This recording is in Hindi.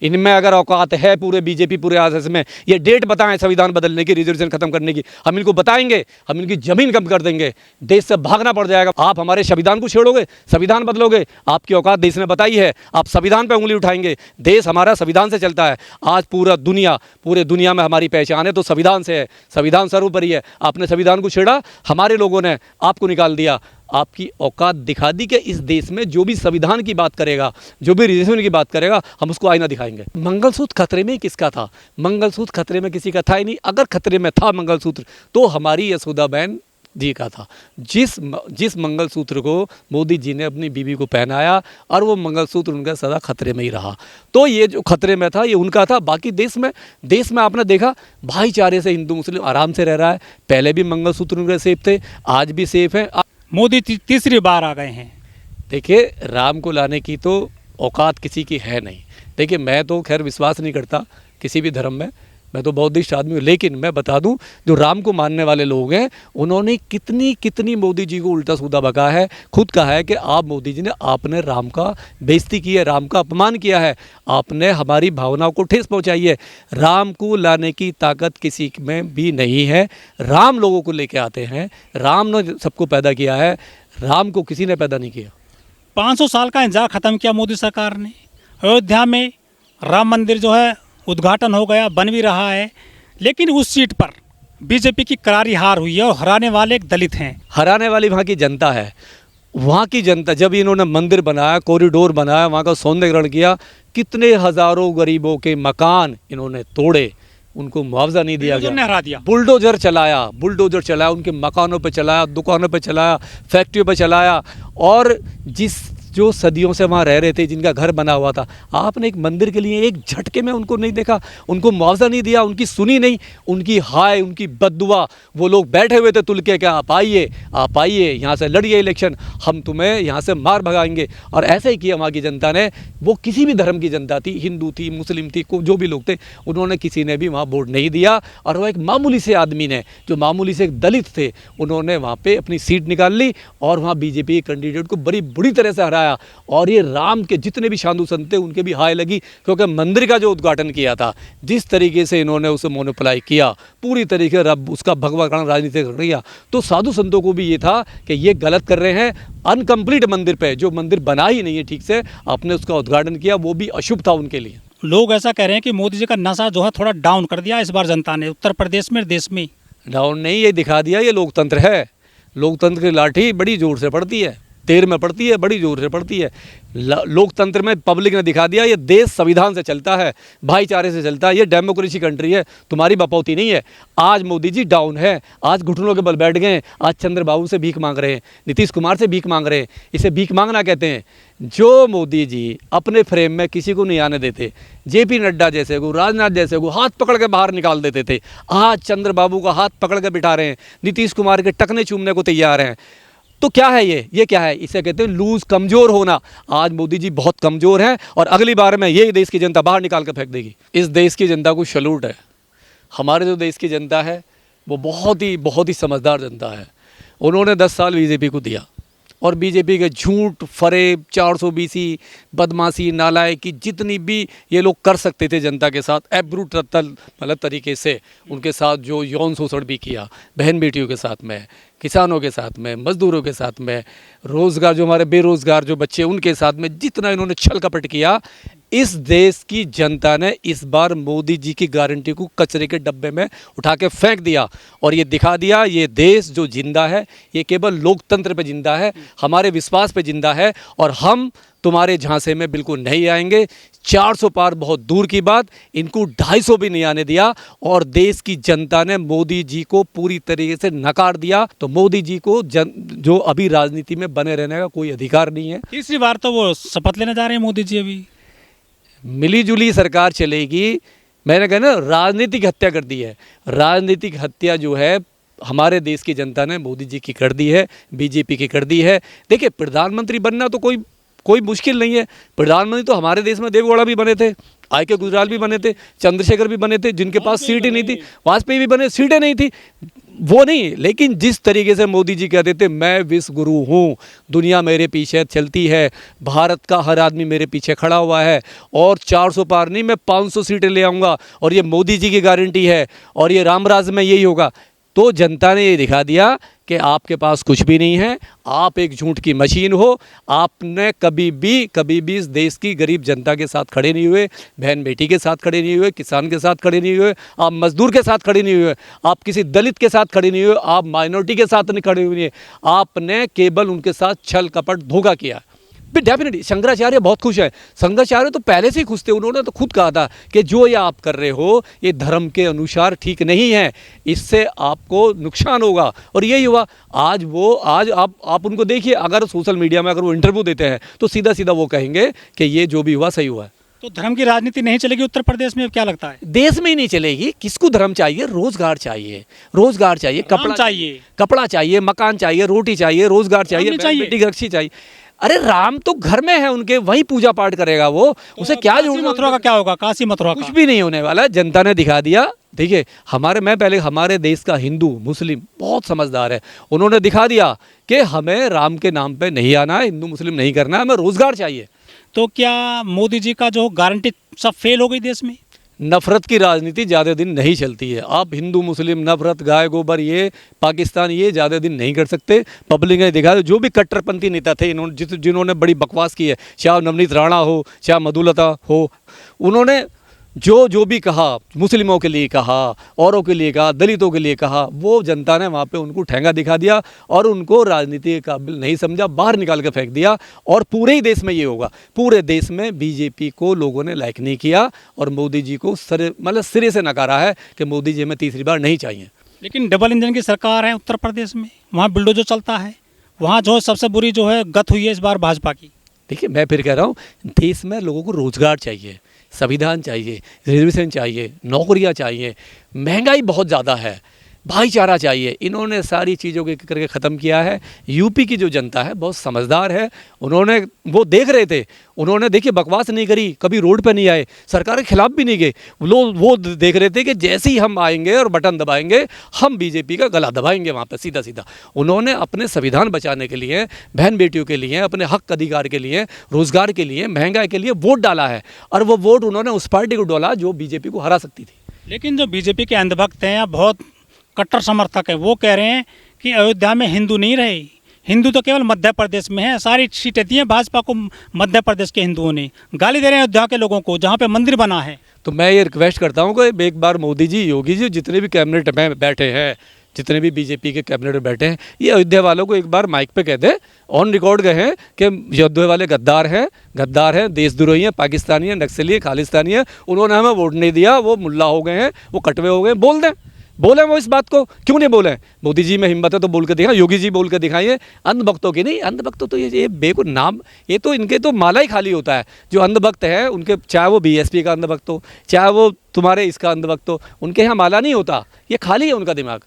इनमें अगर औकात है पूरे बीजेपी पूरे आरएसएस में, ये डेट बताएं संविधान बदलने की, रिजर्वेशन खत्म करने की, हम इनको बताएंगे, हम इनकी जमीन कम कर देंगे, देश से भागना पड़ जाएगा। आप हमारे संविधान को छेड़ोगे, संविधान बदलोगे, आपकी औकात देश ने बताई है, आप संविधान पर उंगली उठाएंगे। देश हमारा संविधान से चलता है। आज पूरे दुनिया में हमारी पहचान है तो संविधान से है, संविधान सर्वोपरि है। आपने संविधान को छेड़ा, हमारे लोगों ने आपको निकाल दिया। आपकी औकात दिखा दी कि इस देश में जो भी संविधान की बात करेगा, जो भी रिजर्वेशन की बात करेगा, हम उसको आईना दिखाएंगे। मंगलसूत्र खतरे में किसका था? मंगलसूत्र खतरे में किसी का था ही नहीं। अगर खतरे में था मंगलसूत्र तो हमारी यशोदा बहन जी का था। जिस मंगलसूत्र को मोदी जी ने अपनी बीवी को पहनाया और वो मंगलसूत्र उनका सदा खतरे में ही रहा। तो ये जो खतरे में था ये उनका था। बाकी देश में आपने देखा भाईचारे से हिंदू मुस्लिम आराम से रह रहा है। पहले भी मंगलसूत्र उनके सेफ थे, आज भी सेफ है। मोदी तीसरी बार आ गए हैं। देखिए, राम को लाने की तो औकात किसी की है नहीं। देखिए, मैं तो खैर विश्वास नहीं करता किसी भी धर्म में, मैं तो बौद्धिस्ट आदमी हूँ। लेकिन मैं बता दूं, जो राम को मानने वाले लोग हैं उन्होंने कितनी मोदी जी को उल्टा सीधा बका है। खुद कहा है कि आप मोदी जी ने आपने राम का बेइज्जती की है, राम का अपमान किया है, आपने हमारी भावनाओं को ठेस पहुंचाई है। राम को लाने की ताकत किसी में भी नहीं है। राम लोगों को लेके आते हैं, राम ने सबको पैदा किया है, राम को किसी ने पैदा नहीं किया। 500 साल का इंतजार ख़त्म किया मोदी सरकार ने। अयोध्या में राम मंदिर जो है उद्घाटन हो गया, बन भी रहा है, लेकिन उस सीट पर बीजेपी की करारी हार हुई है और हराने वाले एक दलित हैं। हराने वाली वहाँ की जनता है। वहाँ की जनता, जब इन्होंने मंदिर बनाया, कॉरिडोर बनाया, वहाँ का सौंदर्यीकरण किया, कितने हज़ारों गरीबों के मकान इन्होंने तोड़े, उनको मुआवजा नहीं दिया गया। हरा दिया। बुलडोजर चलाया, उनके मकानों पे चलाया, दुकानों पे चलाया, फैक्ट्रियों पे चलाया। और जो सदियों से वहाँ रह रहे थे, जिनका घर बना हुआ था, आपने एक मंदिर के लिए एक झटके में उनको नहीं देखा, उनको मुआवजा नहीं दिया, उनकी सुनी नहीं, उनकी हाय, उनकी बद्दुआ। वो लोग बैठे हुए थे तुल के, क्या आप आइए यहाँ से लड़िए इलेक्शन, हम तुम्हें यहाँ से मार भगाएंगे। और ऐसे ही किया वहाँ की जनता ने। वो किसी भी धर्म की जनता थी, हिंदू थी, मुस्लिम थी, जो भी लोग थे, उन्होंने किसी ने भी वहाँ वोट नहीं दिया। और वो एक मामूली से आदमी ने, जो मामूली से एक दलित थे, उन्होंने वहाँ पर अपनी सीट निकाल ली और वहाँ बीजेपी के कैंडिडेट को बड़ी बुरी तरह से हराया। और ये राम के जितने भी साधु संत थे उनके भी हाय लगी, क्योंकि मंदिर का जो उद्घाटन किया था, जिस तरीके से इन्होंने उसे मोनोपोलाई किया, पूरी तरीके रब उसका भगवाकरण राजनीति कर दिया, तो साधु संतों को भी ये था कि ये गलत कर रहे हैं। अनकम्प्लीट मंदिर पे, जो मंदिर बना ही नहीं है ठीक से, आपने उसका उद्घाटन किया, वो भी अशुभ था उनके लिए। लोग ऐसा कह रहे हैं कि मोदी जी का नशा जो है थोड़ा डाउन कर दिया इस बार जनता ने, उत्तर प्रदेश में, देश में। डाउन नहीं, ये दिखा दिया ये लोकतंत्र है। लोकतंत्र की लाठी बड़ी जोर से पड़ती है, देर में पड़ती है, बड़ी जोर से पड़ती है। लोकतंत्र में पब्लिक ने दिखा दिया ये देश संविधान से चलता है, भाईचारे से चलता है, ये डेमोक्रेसी कंट्री है, तुम्हारी बपौती नहीं है। आज मोदी जी डाउन है, आज घुटनों के बल बैठ गए, आज चंद्रबाबू से भीख मांग रहे हैं, नीतीश कुमार से भीख मांग रहे हैं। इसे भीख मांगना कहते हैं। जो मोदी जी अपने फ्रेम में किसी को नहीं आने देते, जेपी नड्डा जैसे को, राजनाथ जैसे को हाथ पकड़ के बाहर निकाल देते थे, आज चंद्रबाबू का हाथ पकड़ के बिठा रहे हैं, नीतीश कुमार के टकने चूमने को तैयार हैं। तो क्या है ये क्या है? इसे कहते हैं लूज, कमज़ोर होना। आज मोदी जी बहुत कमज़ोर हैं और अगली बार में ये देश की जनता बाहर निकाल कर फेंक देगी। इस देश की जनता को सैल्यूट है। हमारे जो देश की जनता है वो बहुत ही समझदार जनता है। उन्होंने 10 साल बीजेपी को दिया और बीजेपी के झूठ, फरेब, 420, बदमाशी, नालायकी, जितनी भी ये लोग कर सकते थे जनता के साथ, एब्रूटल मतलब तरीके से उनके साथ जो यौन शोषण भी किया, बहन बेटियों के साथ में, किसानों के साथ में, मजदूरों के साथ में, रोज़गार जो हमारे बेरोज़गार जो बच्चे उनके साथ में, जितना इन्होंने छल कपट किया, इस देश की जनता ने इस बार मोदी जी की गारंटी को कचरे के डब्बे में उठा के फेंक दिया और ये दिखा दिया ये देश जो जिंदा है ये केवल लोकतंत्र पे जिंदा है, हमारे विश्वास पे जिंदा है और हम तुम्हारे झांसे में बिल्कुल नहीं आएंगे। 400 पार बहुत दूर की बात, इनको 250 भी नहीं आने दिया और देश की जनता ने मोदी जी को पूरी तरीके से नकार दिया। तो मोदी जी को जो अभी राजनीति में बने रहने का कोई अधिकार नहीं है। तीसरी बार तो वो शपथ लेने जा रहे हैं मोदी जी। अभी मिलीजुली सरकार चलेगी। मैंने कहा ना, राजनीतिक हत्या कर दी है। राजनीतिक हत्या जो है हमारे देश की जनता ने मोदी जी की कर दी है, बीजेपी की कर दी है। देखिए, प्रधानमंत्री बनना तो कोई मुश्किल नहीं है। प्रधानमंत्री तो हमारे देश में देवगौड़ा भी बने थे, के गुजराल भी बने थे, चंद्रशेखर भी बने थे, जिनके पास सीट ही नहीं थी, वाजपेयी भी बने, सीटें नहीं थी, वो नहीं। लेकिन जिस तरीके से मोदी जी कहते थे मैं विश्व गुरु हूँ, दुनिया मेरे पीछे चलती है, भारत का हर आदमी मेरे पीछे खड़ा हुआ है और 400 पार नहीं मैं 500 सीटें ले आऊँगा और ये मोदी जी की गारंटी है और ये रामराज में यही होगा, तो जनता ने ये दिखा दिया कि आपके पास कुछ भी नहीं है, आप एक झूठ की मशीन हो। आपने कभी भी इस देश की गरीब जनता के साथ खड़े नहीं हुए, बहन बेटी के साथ खड़े नहीं हुए, किसान के साथ खड़े नहीं हुए, आप मजदूर के साथ खड़े नहीं हुए, आप किसी दलित के साथ खड़े नहीं हुए, आप माइनॉरिटी के साथ नहीं खड़े हुए, आपने केवल उनके साथ छल कपट धोखा किया। डेफिनेटली शंकराचार्य बहुत खुश है, शंकराचार्य तो पहले से ही खुश थे, उन्होंने तो खुद कहा था कि जो ये आप कर रहे हो ये धर्म के अनुसार ठीक नहीं है, इससे आपको नुकसान होगा, और यही हुआ। आज आप उनको देखिए, अगर सोशल मीडिया में अगर वो इंटरव्यू देते हैं तो सीधा सीधा वो कहेंगे कि ये जो भी हुआ सही हुआ है। तो धर्म की राजनीति नहीं चलेगी उत्तर प्रदेश में, अब क्या लगता है? देश में ही नहीं चलेगी। किसको धर्म चाहिए? रोजगार चाहिए, कपड़ा चाहिए, मकान चाहिए, रोटी चाहिए, रोजगार चाहिए, बेटी की रक्षी चाहिए। अरे राम तो घर में है उनके, वही पूजा पाठ करेगा वो, उसे क्या काशी मथुरा का क्या होगा? काशी मथुरा कुछ भी नहीं होने वाला। जनता ने दिखा दिया। देखिए हमारे देश का हिंदू मुस्लिम बहुत समझदार है, उन्होंने दिखा दिया कि हमें राम के नाम पे नहीं आना है, हिंदू मुस्लिम नहीं करना है, हमें रोजगार चाहिए। तो क्या मोदी जी का जो गारंटी सब फेल हो गई देश में? नफरत की राजनीति ज़्यादा दिन नहीं चलती है। आप हिंदू मुस्लिम नफरत गाय गोबर ये पाकिस्तान ये ज़्यादा दिन नहीं कर सकते। पब्लिक ने देखा जो भी कट्टरपंथी नेता थे जिन्होंने बड़ी बकवास की है, चाहे नवनीत राणा हो चाहे मधुलता हो, उन्होंने जो भी कहा, मुस्लिमों के लिए कहा, औरों के लिए कहा, दलितों के लिए कहा, वो जनता ने वहाँ पे उनको ठेंगा दिखा दिया और उनको राजनीति के काबिल नहीं समझा, बाहर निकाल के फेंक दिया। और पूरे ही देश में ये होगा, पूरे देश में बीजेपी को लोगों ने लाइक नहीं किया और मोदी जी को सिरे से नकारा है कि मोदी जी हमें तीसरी बार नहीं चाहिए। लेकिन डबल इंजन की सरकार है उत्तर प्रदेश में, वहाँ बुलडोजर चलता है, वहाँ जो सबसे बुरी जो है गत हुई है इस बार भाजपा की। देखिए मैं फिर कह रहा हूँ, देश में लोगों को रोजगार चाहिए, संविधान चाहिए, रिजर्वेशन चाहिए, नौकरियां चाहिए, महंगाई बहुत ज़्यादा है, भाईचारा चाहिए। इन्होंने सारी चीज़ों के करके ख़त्म किया है। यूपी की जो जनता है बहुत समझदार है, उन्होंने वो देख रहे थे, उन्होंने देखिए बकवास नहीं करी, कभी रोड पे नहीं आए, सरकार के खिलाफ भी नहीं गए, वो देख रहे थे कि जैसे ही हम आएंगे और बटन दबाएंगे हम बीजेपी का गला दबाएंगे वहाँ पर सीधा सीधा। उन्होंने अपने संविधान बचाने के लिए, बहन बेटियों के लिए, अपने हक अधिकार के लिए, रोज़गार के लिए, महंगाई के लिए वोट डाला है, और वो वोट उन्होंने उस पार्टी को डाला जो बीजेपी को हरा सकती थी। लेकिन जो बीजेपी के अंधभक्त हैं या बहुत कट्टर समर्थक है, वो कह रहे हैं कि अयोध्या में हिंदू नहीं रहे, हिंदू तो केवल मध्य प्रदेश में है, सारी सीटें दी हैं भाजपा को मध्य प्रदेश के हिंदुओं ने, गाली दे रहे हैं अयोध्या के लोगों को जहाँ पे मंदिर बना है। तो मैं ये रिक्वेस्ट करता हूँ कि एक बार मोदी जी, योगी जी, जितने भी कैबिनेट में बैठे हैं, जितने भी बीजेपी के कैबिनेट में बैठे हैं, ये अयोध्या वालों को एक बार माइक पे कह दे, ऑन रिकॉर्ड गए हैं कि अयोध्या वाले गद्दार हैं, देशद्रोही हैं, पाकिस्तानी हैं, नक्सली हैं, खालिस्तानी हैं, उन्होंने हमें वोट नहीं दिया, वो मुल्ला हो गए हैं, वो कटवे हो गए। बोले वो इस बात को, क्यों नहीं बोले? मोदी जी में हिम्मत है तो बोल के दिखा, योगी जी बोल के दिखाइए। अंधभक्तों की नहीं, अंधभक्तों तो ये बेकुन नाम, ये तो इनके तो माला ही खाली होता है। जो अंधभक्त है उनके, चाहे वो बीएसपी का अंधभक्त हो, चाहे वो तुम्हारे इसका अंधभक्त हो, उनके यहाँ माला नहीं होता, ये खाली है उनका दिमाग।